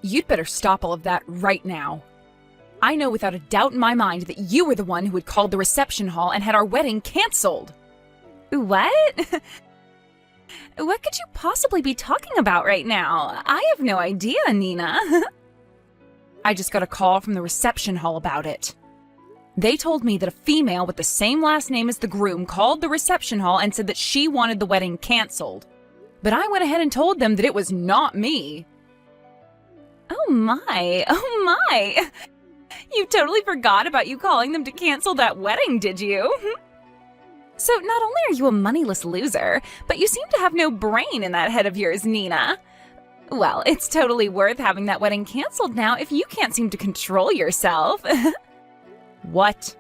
You'd better stop all of that right now. I know without a doubt in my mind that you were the one who had called the reception hall and had our wedding canceled. What? What could you possibly be talking about right now? I have no idea, Nina. I just got a call from the reception hall about it. They told me that a female with the same last name as the groom called the reception hall and said that she wanted the wedding canceled. But I went ahead and told them that it was not me. Oh my. You totally forgot about you calling them to cancel that wedding, did you? So not only are you a moneyless loser, but you seem to have no brain in that head of yours, Nina. Well, it's totally worth having that wedding canceled now if you can't seem to control yourself. What?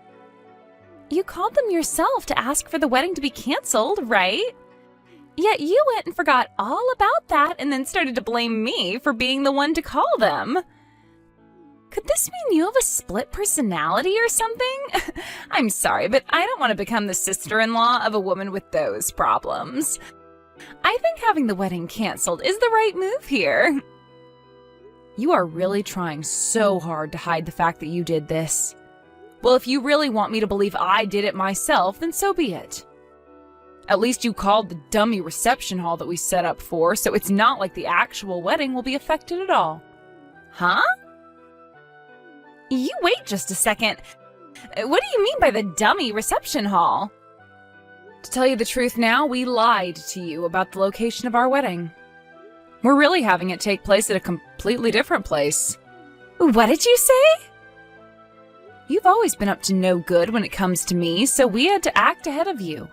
You called them yourself to ask for the wedding to be canceled, right? Yet you went and forgot all about that and then started to blame me for being the one to call them. Could this mean you have a split personality or something? I'm sorry, but I don't want to become the sister-in-law of a woman with those problems. I think having the wedding canceled is the right move here. You are really trying so hard to hide the fact that you did this. Well, if you really want me to believe I did it myself, then so be it. At least you called the dummy reception hall that we set up for, so it's not like the actual wedding will be affected at all. Huh? You wait just a second. What do you mean by the dummy reception hall? To tell you the truth now, we lied to you about the location of our wedding. We're really having it take place at a completely different place. What did you say? You've always been up to no good when it comes to me, so we had to act ahead of you.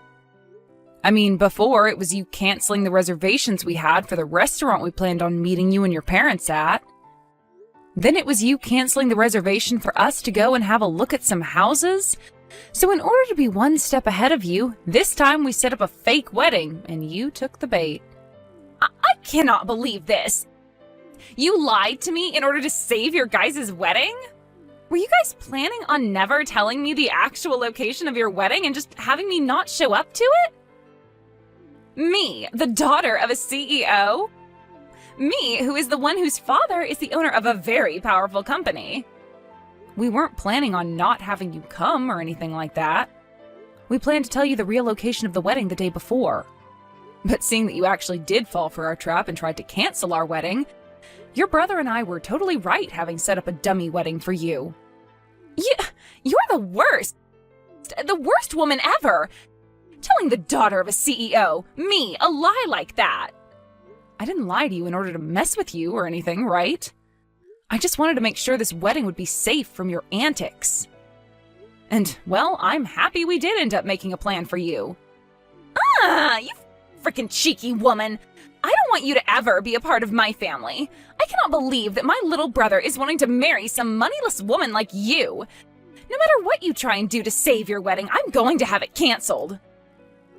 I mean, before, it was you canceling the reservations we had for the restaurant we planned on meeting you and your parents at. Then it was you canceling the reservation for us to go and have a look at some houses. So in order to be one step ahead of you, this time we set up a fake wedding, and you took the bait. I cannot believe this. You lied to me in order to save your guys' wedding? Were you guys planning on never telling me the actual location of your wedding and just having me not show up to it? Me, the daughter of a CEO? Me, who is the one whose father is the owner of a very powerful company. We weren't planning on not having you come or anything like that. We planned to tell you the real location of the wedding the day before. But seeing that you actually did fall for our trap and tried to cancel our wedding, your brother and I were totally right having set up a dummy wedding for you. You're the worst. The worst woman ever. Telling the daughter of a CEO, me, a lie like that. I didn't lie to you in order to mess with you or anything, right? I just wanted to make sure this wedding would be safe from your antics. And, well, I'm happy we did end up making a plan for you. You frickin' cheeky woman. I don't want you to ever be a part of my family. I cannot believe that my little brother is wanting to marry some moneyless woman like you. No matter what you try and do to save your wedding, I'm going to have it canceled.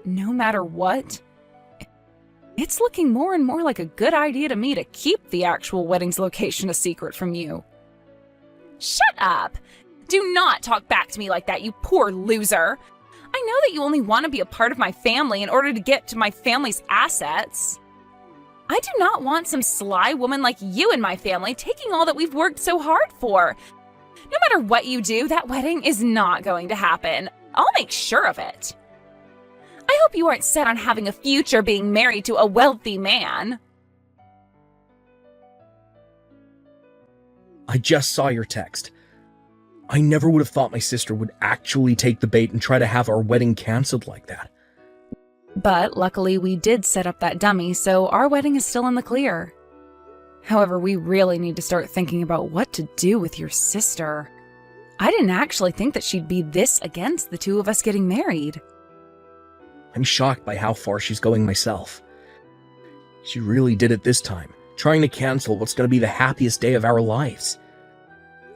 No matter what? It's looking more and more like a good idea to me to keep the actual wedding's location a secret from you. Shut up! Do not talk back to me like that, you poor loser. I know that you only want to be a part of my family in order to get to my family's assets. I do not want some sly woman like you in my family taking all that we've worked so hard for. No matter what you do, that wedding is not going to happen. I'll make sure of it. I hope you aren't set on having a future being married to a wealthy man. I just saw your text. I never would have thought my sister would actually take the bait and try to have our wedding canceled like that. But luckily we did set up that dummy, so our wedding is still in the clear. However, we really need to start thinking about what to do with your sister. I didn't actually think that she'd be this against the two of us getting married. I'm shocked by how far she's going myself. She really did it this time, trying to cancel what's going to be the happiest day of our lives.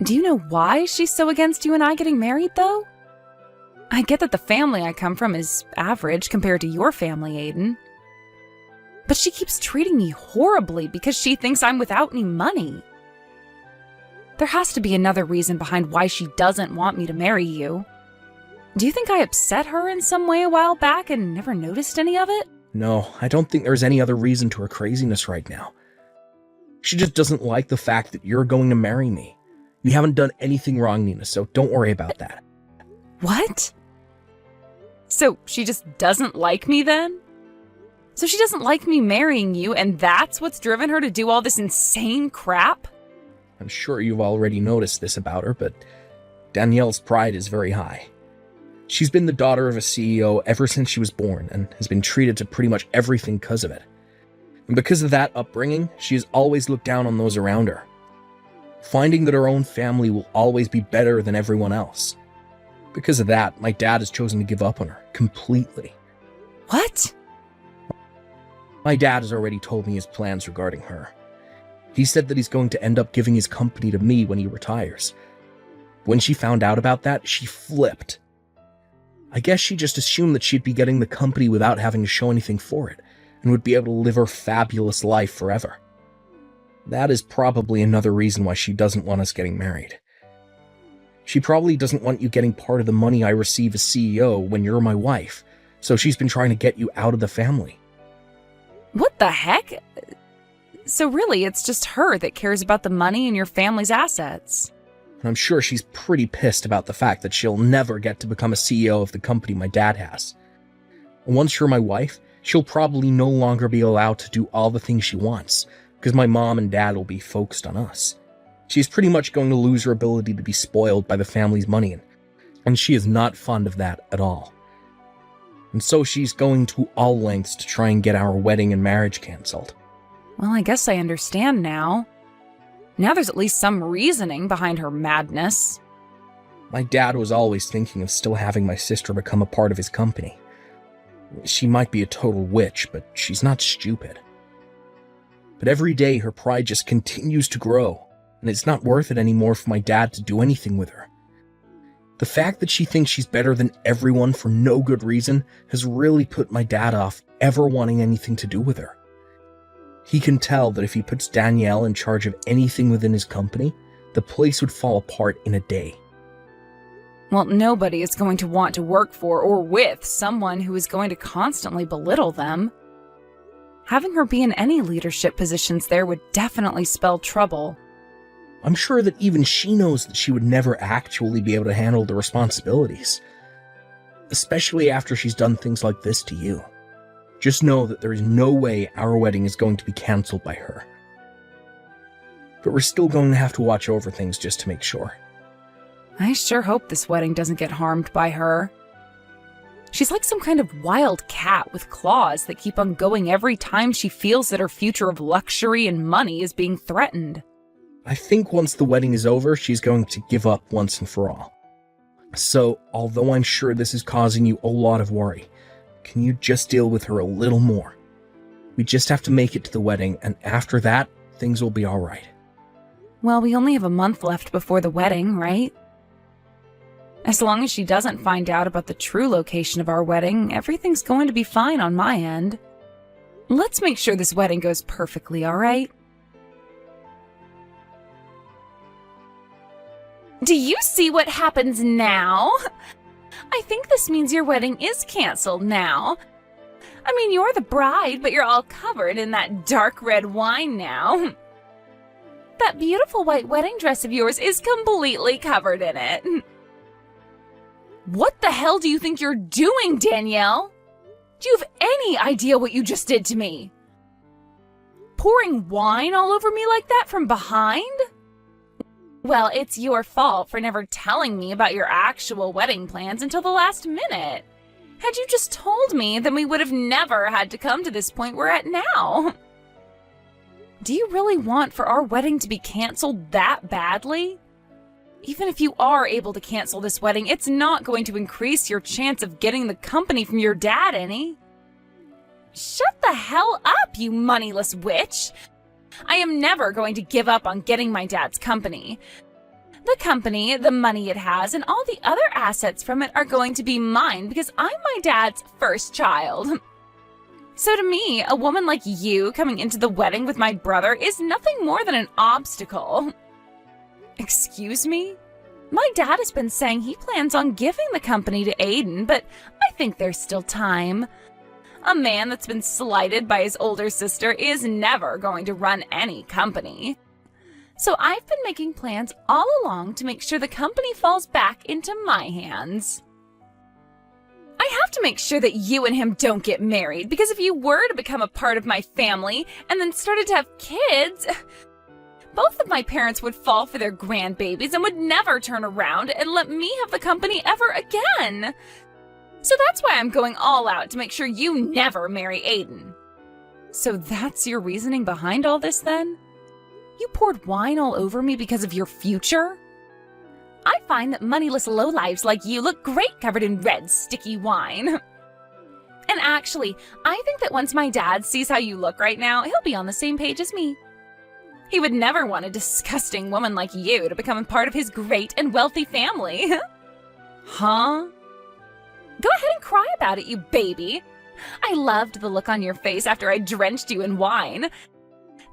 Do you know why she's so against you and I getting married, though? I get that the family I come from is average compared to your family, Aiden. But she keeps treating me horribly because she thinks I'm without any money. There has to be another reason behind why she doesn't want me to marry you. Do you think I upset her in some way a while back and never noticed any of it? No, I don't think there's any other reason to her craziness right now. She just doesn't like the fact that you're going to marry me. You haven't done anything wrong, Nina, so don't worry about that. What? So she just doesn't like me then? So she doesn't like me marrying you, and that's what's driven her to do all this insane crap? I'm sure you've already noticed this about her, but Danielle's pride is very high. She's been the daughter of a CEO ever since she was born and has been treated to pretty much everything because of it. And because of that upbringing, she has always looked down on those around her, finding that her own family will always be better than everyone else. Because of that, my dad has chosen to give up on her completely. What? My dad has already told me his plans regarding her. He said that he's going to end up giving his company to me when he retires. When she found out about that, she flipped. I guess she just assumed that she'd be getting the company without having to show anything for it, and would be able to live her fabulous life forever. That is probably another reason why she doesn't want us getting married. She probably doesn't want you getting part of the money I receive as CEO when you're my wife, so she's been trying to get you out of the family. What the heck? So really, it's just her that cares about the money and your family's assets. I'm sure she's pretty pissed about the fact that she'll never get to become a CEO of the company my dad has. Once you're my wife, she'll probably no longer be allowed to do all the things she wants, because my mom and dad will be focused on us. She's pretty much going to lose her ability to be spoiled by the family's money, and she is not fond of that at all. And so she's going to all lengths to try and get our wedding and marriage cancelled. Well, I guess I understand now. Now there's at least some reasoning behind her madness. My dad was always thinking of still having my sister become a part of his company. She might be a total witch, but she's not stupid. But every day her pride just continues to grow, and it's not worth it anymore for my dad to do anything with her. The fact that she thinks she's better than everyone for no good reason has really put my dad off ever wanting anything to do with her. He can tell that if he puts Danielle in charge of anything within his company, the place would fall apart in a day. Well, nobody is going to want to work for or with someone who is going to constantly belittle them. Having her be in any leadership positions there would definitely spell trouble. I'm sure that even she knows that she would never actually be able to handle the responsibilities. Especially after she's done things like this to you. Just know that there is no way our wedding is going to be cancelled by her. But we're still going to have to watch over things just to make sure. I sure hope this wedding doesn't get harmed by her. She's like some kind of wild cat with claws that keep on going every time she feels that her future of luxury and money is being threatened. I think once the wedding is over, she's going to give up once and for all. So, although I'm sure this is causing you a lot of worry, can you just deal with her a little more? We just have to make it to the wedding, and after that, things will be alright. Well, we only have a month left before the wedding, right? As long as she doesn't find out about the true location of our wedding, everything's going to be fine on my end. Let's make sure this wedding goes perfectly, alright? Do you see what happens now? I think this means your wedding is canceled now. I mean, you're the bride, but you're all covered in that dark red wine now. That beautiful white wedding dress of yours is completely covered in it. What the hell do you think you're doing, Danielle? Do you have any idea what you just did to me? Pouring wine all over me like that from behind? Well, it's your fault for never telling me about your actual wedding plans until the last minute. Had you just told me, then we would have never had to come to this point we're at now. Do you really want for our wedding to be canceled that badly? Even if you are able to cancel this wedding, it's not going to increase your chance of getting the company from your dad any. Shut the hell up, you moneyless witch! I am never going to give up on getting my dad's company. The company, the money it has, and all the other assets from it are going to be mine because I'm my dad's first child. So to me, a woman like you coming into the wedding with my brother is nothing more than an obstacle. Excuse me? My dad has been saying he plans on giving the company to Aiden, but I think there's still time. A man that's been slighted by his older sister is never going to run any company. So I've been making plans all along to make sure the company falls back into my hands. I have to make sure that you and him don't get married, because if you were to become a part of my family and then started to have kids, both of my parents would fall for their grandbabies and would never turn around and let me have the company ever again. So that's why I'm going all out to make sure you never marry Aiden. So that's your reasoning behind all this then? You poured wine all over me because of your future? I find that moneyless lowlifes like you look great covered in red, sticky wine. And actually, I think that once my dad sees how you look right now, he'll be on the same page as me. He would never want a disgusting woman like you to become a part of his great and wealthy family. Huh? Go ahead and cry about it, you baby. I loved the look on your face after I drenched you in wine.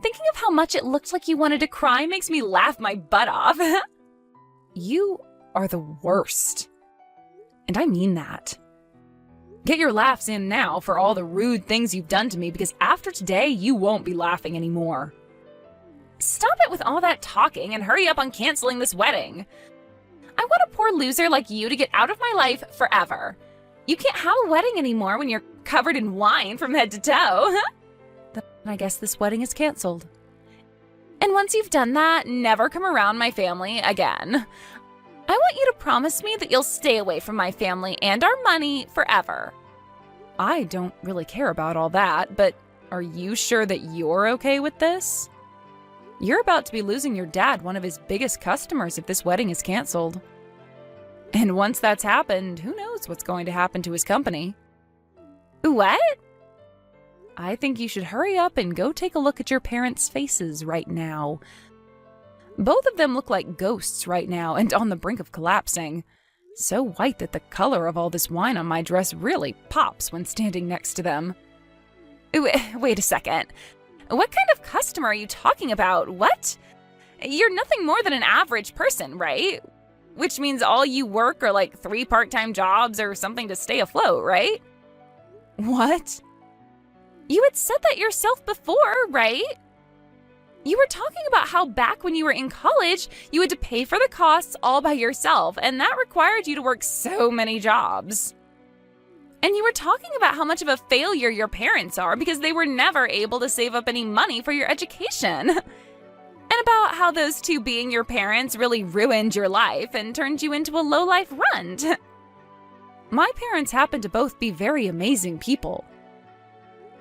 Thinking of how much it looked like you wanted to cry makes me laugh my butt off. You are the worst. And I mean that. Get your laughs in now for all the rude things you've done to me, because after today, you won't be laughing anymore. Stop it with all that talking and hurry up on canceling this wedding. I want a poor loser like you to get out of my life forever. You can't have a wedding anymore when you're covered in wine from head to toe. Then I guess this wedding is canceled. And once you've done that, never come around my family again. I want you to promise me that you'll stay away from my family and our money forever. I don't really care about all that, but are you sure that you're okay with this? You're about to be losing your dad, one of his biggest customers, if this wedding is canceled. And once that's happened, who knows what's going to happen to his company? What? I think you should hurry up and go take a look at your parents' faces right now. Both of them look like ghosts right now and on the brink of collapsing. So white that the color of all this wine on my dress really pops when standing next to them. Wait a second. What kind of customer are you talking about? What? You're nothing more than an average person, right? Which means all you work are like 3 part-time jobs or something to stay afloat, right? What? You had said that yourself before, right? You were talking about how back when you were in college, you had to pay for the costs all by yourself, and that required you to work so many jobs. And you were talking about how much of a failure your parents are because they were never able to save up any money for your education. And about how those two being your parents really ruined your life and turned you into a low-life runt. My parents happen to both be very amazing people.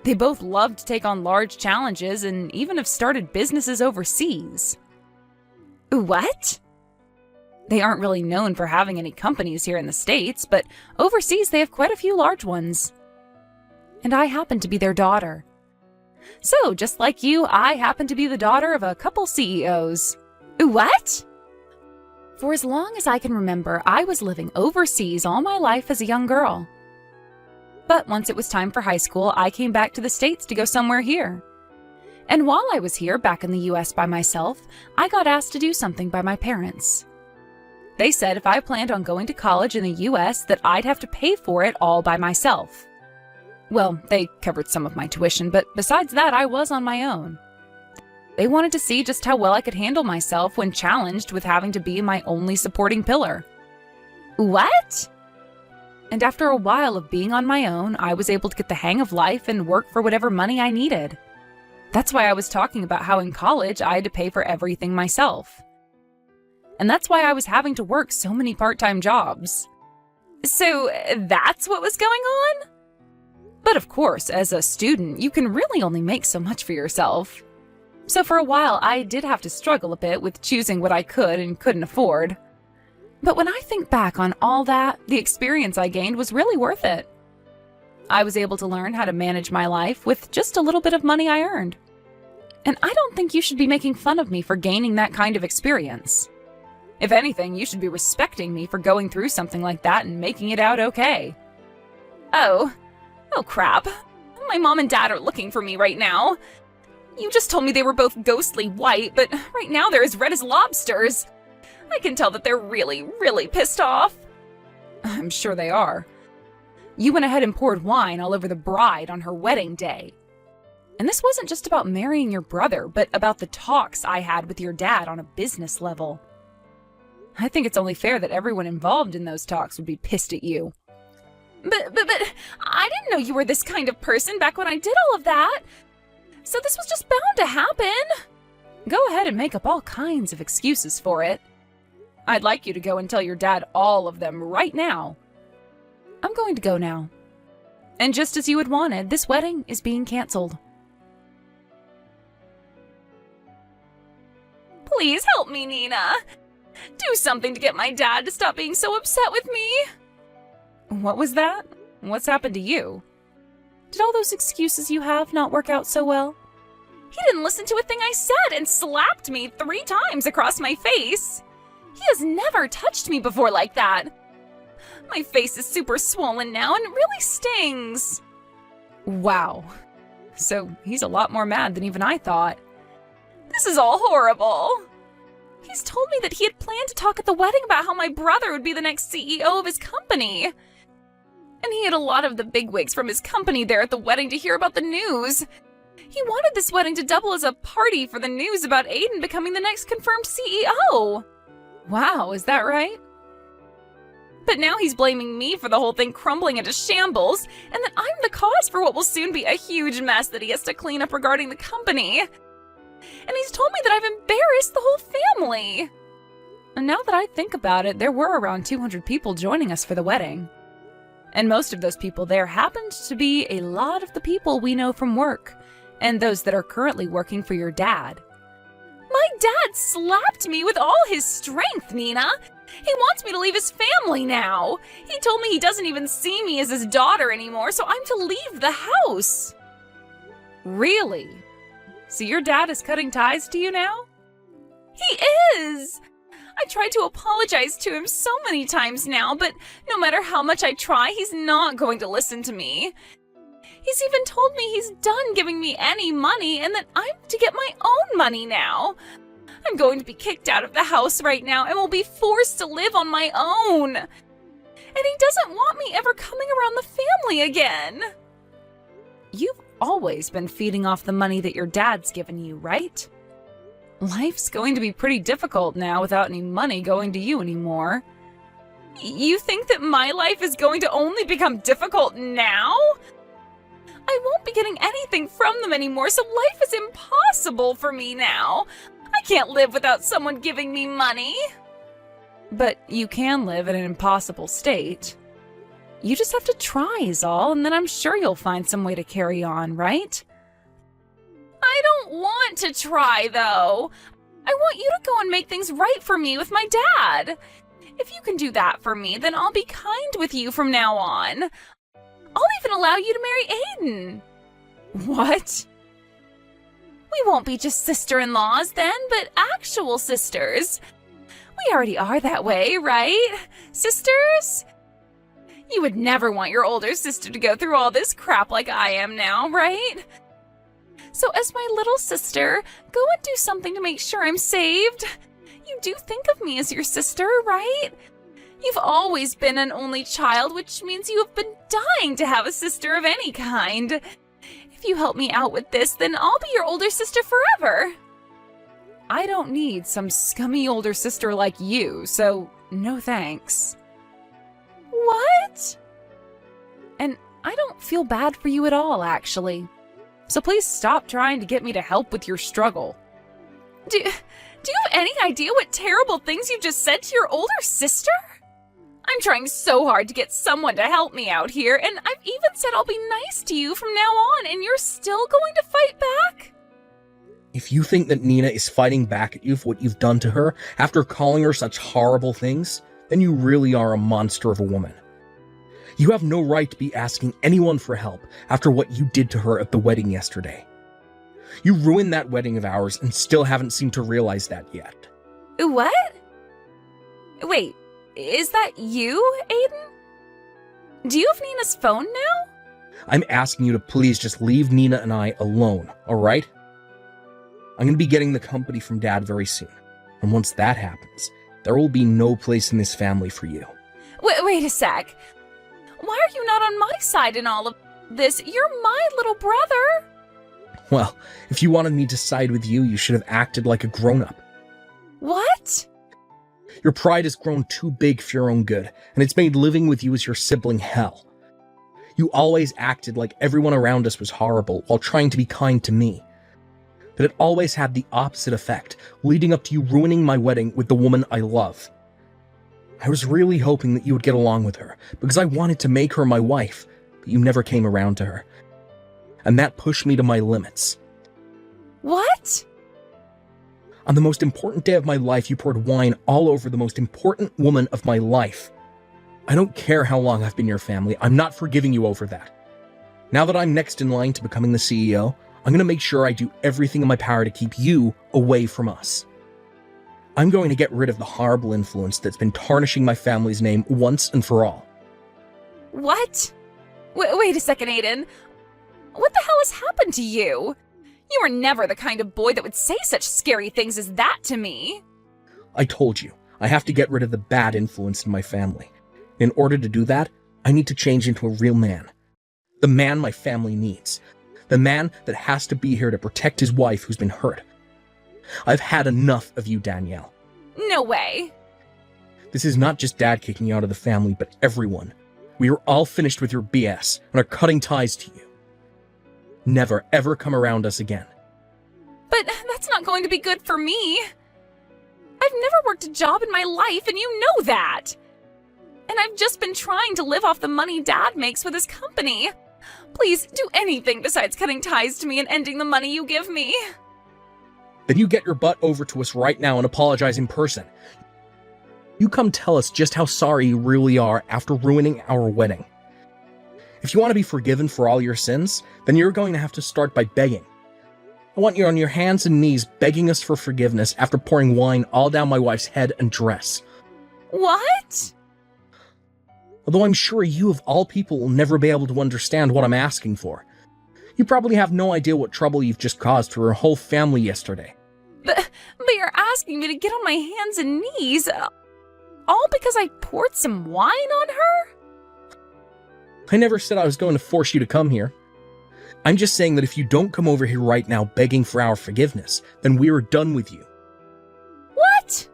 They both love to take on large challenges and even have started businesses overseas. What? They aren't really known for having any companies here in the States, but overseas they have quite a few large ones. And I happen to be their daughter. So, just like you, I happen to be the daughter of a couple CEOs. What? For as long as I can remember, I was living overseas all my life as a young girl. But once it was time for high school, I came back to the States to go somewhere here. And while I was here back in the US by myself, I got asked to do something by my parents. They said if I planned on going to college in the US that I'd have to pay for it all by myself. Well, they covered some of my tuition, but besides that, I was on my own. They wanted to see just how well I could handle myself when challenged with having to be my only supporting pillar. What? And after a while of being on my own, I was able to get the hang of life and work for whatever money I needed. That's why I was talking about how in college I had to pay for everything myself. And that's why I was having to work so many part-time jobs. So that's what was going on? But of course, as a student, you can really only make so much for yourself. So for a while, I did have to struggle a bit with choosing what I could and couldn't afford. But when I think back on all that, the experience I gained was really worth it. I was able to learn how to manage my life with just a little bit of money I earned. And I don't think you should be making fun of me for gaining that kind of experience. If anything, you should be respecting me for going through something like that and making it out okay. Oh crap. My mom and dad are looking for me right now. You just told me they were both ghostly white, but right now they're as red as lobsters. I can tell that they're really, really pissed off. I'm sure they are. You went ahead and poured wine all over the bride on her wedding day. And this wasn't just about marrying your brother, but about the talks I had with your dad on a business level. I think it's only fair that everyone involved in those talks would be pissed at you. But I didn't know you were this kind of person back when I did all of that. So this was just bound to happen. Go ahead and make up all kinds of excuses for it. I'd like you to go and tell your dad all of them right now. I'm going to go now. And just as you had wanted, this wedding is being canceled. Please help me, Nina. Do something to get my dad to stop being so upset with me. What was that? What's happened to you? Did all those excuses you have not work out so well? He didn't listen to a thing I said and slapped me 3 times across my face. He has never touched me before like that. My face is super swollen now and it really stings. Wow. So he's a lot more mad than even I thought. This is all horrible. He's told me that he had planned to talk at the wedding about how my brother would be the next CEO of his company. And he had a lot of the bigwigs from his company there at the wedding to hear about the news. He wanted this wedding to double as a party for the news about Aiden becoming the next confirmed CEO. Wow, is that right? But now he's blaming me for the whole thing crumbling into shambles, and that I'm the cause for what will soon be a huge mess that he has to clean up regarding the company. And he's told me that I've embarrassed the whole family. And now that I think about it, there were around 200 people joining us for the wedding. And most of those people there happened to be a lot of the people we know from work, and those that are currently working for your dad. My dad slapped me with all his strength, Nina. He wants me to leave his family now. He told me he doesn't even see me as his daughter anymore, so I'm to leave the house. Really? So your dad is cutting ties to you now? He is! I tried to apologize to him so many times now, but no matter how much I try, he's not going to listen to me. He's even told me he's done giving me any money and that I'm to get my own money now. I'm going to be kicked out of the house right now and will be forced to live on my own. And he doesn't want me ever coming around the family again. You've always been feeding off the money that your dad's given you, right? Life's going to be pretty difficult now without any money going to you anymore. You think that my life is going to only become difficult now? I won't be getting anything from them anymore, so life is impossible for me now. I can't live without someone giving me money. But you can live in an impossible state. You just have to try is all, and then I'm sure you'll find some way to carry on, right? I don't want to try, though. I want you to go and make things right for me with my dad. If you can do that for me, then I'll be kind with you from now on. I'll even allow you to marry Aiden. What? We won't be just sister-in-laws then, but actual sisters. We already are that way, right? Sisters? You would never want your older sister to go through all this crap like I am now, right? So as my little sister, go and do something to make sure I'm saved. You do think of me as your sister, right? You've always been an only child, which means you have been dying to have a sister of any kind. If you help me out with this, then I'll be your older sister forever. I don't need some scummy older sister like you, so no thanks. What? And I don't feel bad for you at all, actually. So please stop trying to get me to help with your struggle. Do you have any idea what terrible things you've just said to your older sister? I'm trying so hard to get someone to help me out here, and I've even said I'll be nice to you from now on, and you're still going to fight back? If you think that Nina is fighting back at you for what you've done to her after calling her such horrible things, then you really are a monster of a woman. You have no right to be asking anyone for help after what you did to her at the wedding yesterday. You ruined that wedding of ours and still haven't seemed to realize that yet. What? Wait, is that you, Aiden? Do you have Nina's phone now? I'm asking you to please just leave Nina and I alone, alright? I'm going to be getting the company from Dad very soon. And once that happens, there will be no place in this family for you. Wait a sec. Why are you not on my side in all of this? You're my little brother. Well, if you wanted me to side with you, you should have acted like a grown-up. What? Your pride has grown too big for your own good, and it's made living with you as your sibling hell. You always acted like everyone around us was horrible while trying to be kind to me. But it always had the opposite effect, leading up to you ruining my wedding with the woman I love. I was really hoping that you would get along with her, because I wanted to make her my wife, but you never came around to her. And that pushed me to my limits. What? On the most important day of my life, you poured wine all over the most important woman of my life. I don't care how long I've been your family, I'm not forgiving you over that. Now that I'm next in line to becoming the CEO, I'm going to make sure I do everything in my power to keep you away from us. I'm going to get rid of the horrible influence that's been tarnishing my family's name once and for all. What? Wait a second, Aiden. What the hell has happened to you? You were never the kind of boy that would say such scary things as that to me. I told you, I have to get rid of the bad influence in my family. In order to do that, I need to change into a real man. The man my family needs. The man that has to be here to protect his wife who's been hurt. I've had enough of you, Danielle. No way. This is not just Dad kicking you out of the family, but everyone. We are all finished with your BS and are cutting ties to you. Never, ever come around us again. But that's not going to be good for me. I've never worked a job in my life, and you know that. And I've just been trying to live off the money Dad makes with his company. Please do anything besides cutting ties to me and ending the money you give me. Then you get your butt over to us right now and apologize in person. You come tell us just how sorry you really are after ruining our wedding. If you want to be forgiven for all your sins, then you're going to have to start by begging. I want you on your hands and knees begging us for forgiveness after pouring wine all down my wife's head and dress. What? Although I'm sure you of all people will never be able to understand what I'm asking for. You probably have no idea what trouble you've just caused for her whole family yesterday. But you're asking me to get on my hands and knees, all because I poured some wine on her? I never said I was going to force you to come here. I'm just saying that if you don't come over here right now begging for our forgiveness, then we are done with you. What?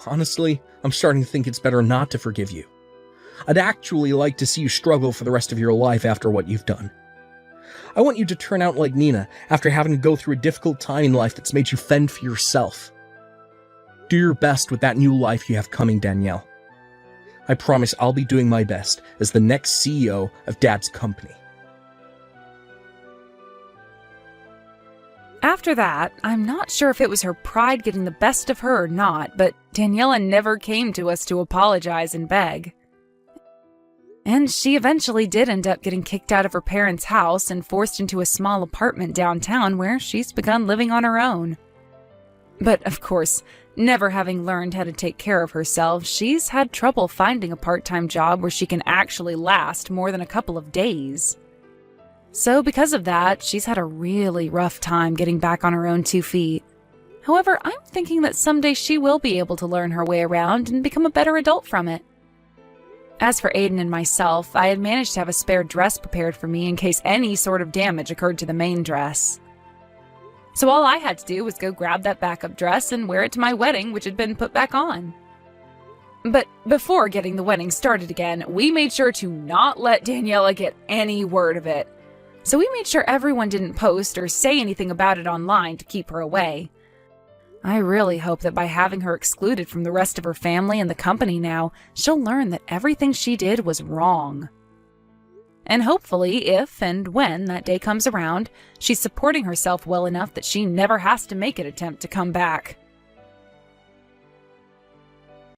Honestly, I'm starting to think it's better not to forgive you. I'd actually like to see you struggle for the rest of your life after what you've done. I want you to turn out like Nina after having to go through a difficult time in life that's made you fend for yourself. Do your best with that new life you have coming, Danielle. I promise I'll be doing my best as the next CEO of Dad's company. After that, I'm not sure if it was her pride getting the best of her or not, but Daniela never came to us to apologize and beg. And she eventually did end up getting kicked out of her parents' house and forced into a small apartment downtown where she's begun living on her own. But of course, never having learned how to take care of herself, she's had trouble finding a part-time job where she can actually last more than a couple of days. So because of that, she's had a really rough time getting back on her own 2 feet. However, I'm thinking that someday she will be able to learn her way around and become a better adult from it. As for Aiden and myself, I had managed to have a spare dress prepared for me in case any sort of damage occurred to the main dress. So all I had to do was go grab that backup dress and wear it to my wedding, which had been put back on. But before getting the wedding started again, we made sure to not let Daniela get any word of it. So we made sure everyone didn't post or say anything about it online to keep her away. I really hope that by having her excluded from the rest of her family and the company now, she'll learn that everything she did was wrong. And hopefully, if and when that day comes around, she's supporting herself well enough that she never has to make an attempt to come back.